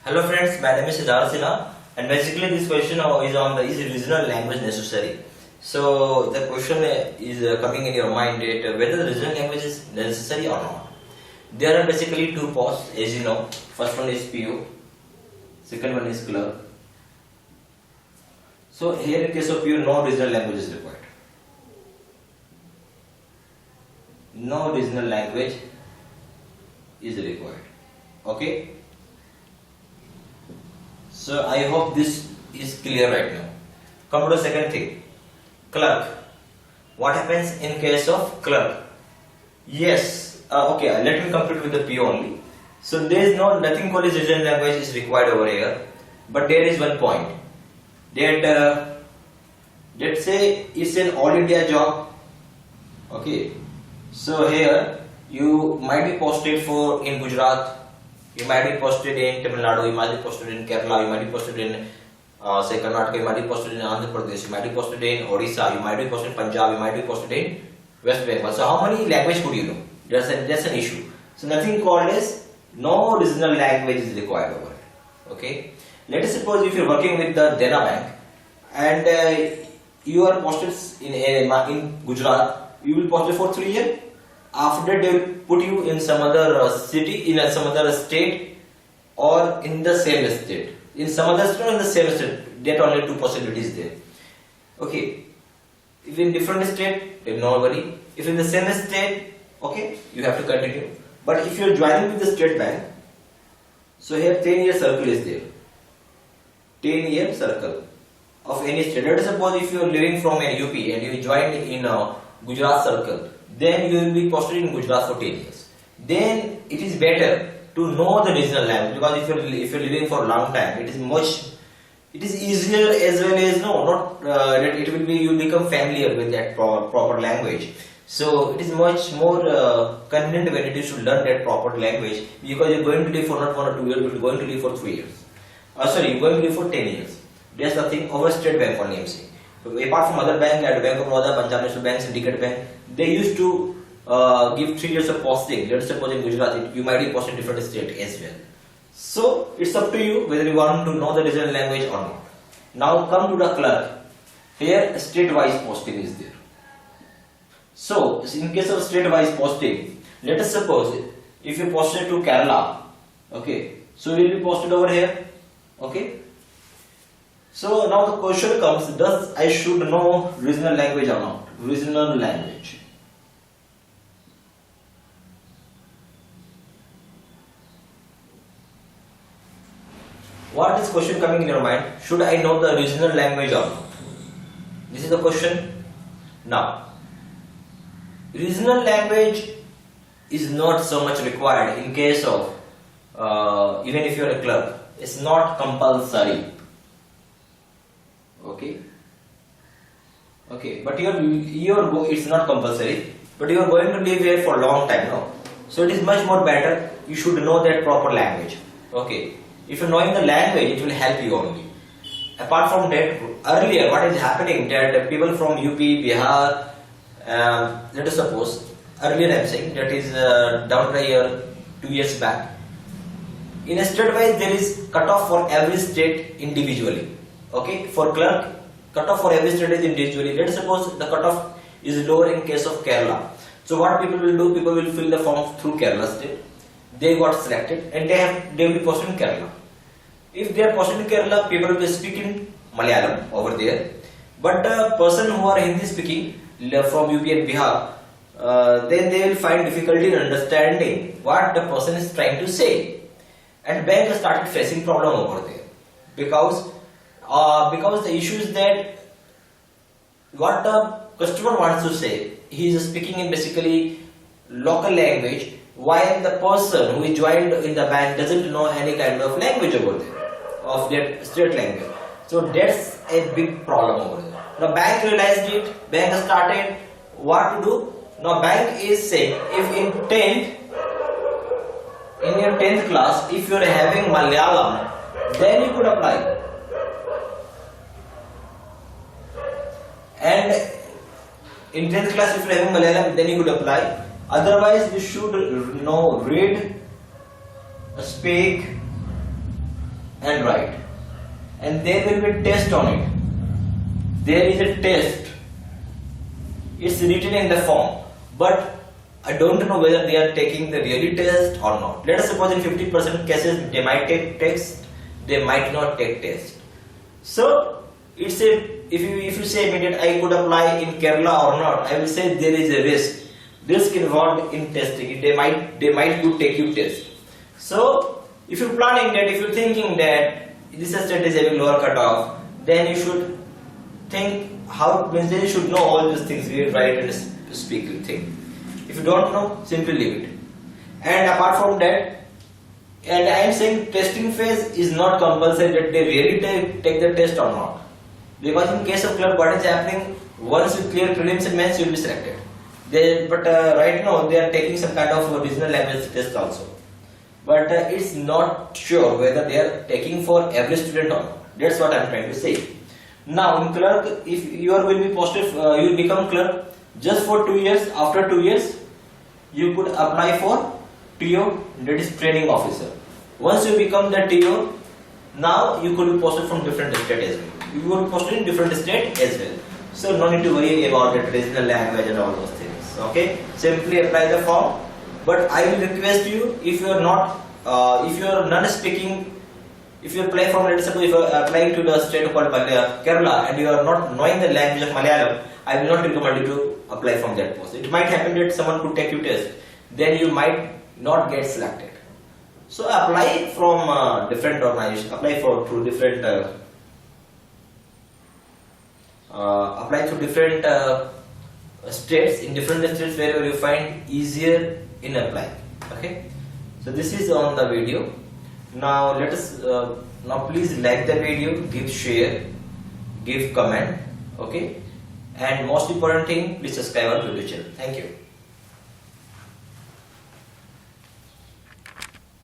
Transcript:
Hello friends, my name is Siddharth Sinha, and basically this question is on the is regional language necessary. So the question is coming in your mind that whether the regional language is necessary or not. There are basically two posts, as you know. First one is PO, second one is clerk. So here in case of PO, no regional language is required. No regional language is required. Okay. So I hope this is clear right now. Come to the second thing, clerk. What happens in case of clerk? Yes, okay, let me complete with the PO only. So there is nothing called as regional language is required over here, but there is one point that let's say it's an all India job. Okay, so here you might be posted for in Gujarat. You might be posted in Tamil Nadu, you might be posted in Kerala, you might be posted in say Karnataka, you might be posted in Andhra Pradesh, you might be posted in Odisha, you might be posted in Punjab, you might be posted in West Bengal. So how many language could you know? That's an issue. So nothing called as no regional language is required over it. Okay. Let us suppose if you are working with the Dena Bank and you are posted in Gujarat, you will posted for 3 years. After that, they will put you in some other city, in some other state, or in the same state. In some other state or in the same state, that only two possibilities there. Okay. If in different state, then no worry. If in the same state, okay, you have to continue. But if you are joining with the state bank, so here 10-year circle is there. 10-year circle of any state. Let us suppose if you are living from a UP and you join in Gujarat circle, then you will be posted in Gujarat for 10 years. Then it is better to know the regional language, because if you are living for a long time, it is easier as well as that it will be you become familiar with that proper language. So it is much more convenient when it is to learn that proper language, because you are going to live for not 1 or 2 years, but you are going to live for 3 years. Sorry, you are going to live for 10 years. That's the thing over State Bank only I am saying. Apart from other banks like Bank of Baroda, Punjab National Bank, Syndicate Bank, they used to give 3 years of posting. Let's suppose in Gujarat, you might be posted in different state as well. So it's up to you whether you want to know the regional language or not. Now come to the clerk. Here state-wise posting is there. So in case of state-wise posting, let us suppose if you posted to Kerala, okay, so you will be posted over here, okay. So now the question comes, does I should know regional language or not? Regional language. What is question coming in your mind? Should I know the regional language or not? This is the question. Now, regional language is not so much required in case of even if you are a clerk. It's not compulsory. Okay, but it's not compulsory, but you are going to live here for a long time now, so it is much more better you should know that proper language. Okay, if you are knowing the language, it will help you only. Apart from that, earlier what is happening that people from UP, Bihar, let us suppose earlier I am saying that is down the year 2 years back, in a state wise there is cutoff for every state individually. Okay, for clerk, cutoff for every state is individually. Let us suppose the cutoff is lower in case of Kerala. So what people will do? People will fill the form through Kerala state. They got selected and they will be posted in Kerala. If they are posted in Kerala, people will be speaking Malayalam over there. But the person who are Hindi speaking from UP and Bihar, then they will find difficulty in understanding what the person is trying to say. And bank has started facing problem over there because the issue is that what the customer wants to say, he is speaking in basically local language, while the person who is joined in the bank doesn't know any kind of language over there, of their state language. So that's a big problem over there. Now bank realized it, bank has started what to do. Now bank is saying, if in your 10th class, if you are having Malayalam, then you could apply. And in 10th class, if you are having Malayalam, then you could apply. Otherwise, you should know, read, speak, and write, and there will be test on it. There is a test. It's written in the form, but I don't know whether they are taking the really test or not. Let us suppose in 50% cases they might take test, they might not take test. So it's a, if you say me that I could apply in Kerala or not, I will say there is a risk involved in testing. They might take you test. So if you're planning that, if you're thinking that this state is having lower cutoff, then you should think how, then you should know all these things, read, write and speak thing. If you don't know, simply leave it. And apart from that, and I am saying testing phase is not compulsory that they really take the test or not. Because in case of clerk, what is happening, once you clear prelims and mains, you will be selected. Right now they are taking some kind of regional language test also. But it's not sure whether they are taking for every student or not. That's what I am trying to say. Now in clerk, if you will be posted, you will become clerk just for 2 years. After 2 years, you could apply for TO, that is training officer. Once you become the TO, now you could be posted from different state as well. You will be posted in different state as well. So no need to worry about the regional language and all those things. Okay, simply apply the form. But I will request you, if you are not, if you are non-speaking, if you apply from, let's suppose if you are applying to the state called Kerala and you are not knowing the language of Malayalam, I will not recommend you to apply from that post. It might happen that someone could take you test, then you might not get selected. So apply from different organizations, apply through different states, in different states wherever you find easier in applying. Okay, so this is on the video. Now let us now please like the video, give share, give comment. Okay, and most important thing, please subscribe our YouTube channel. Thank you.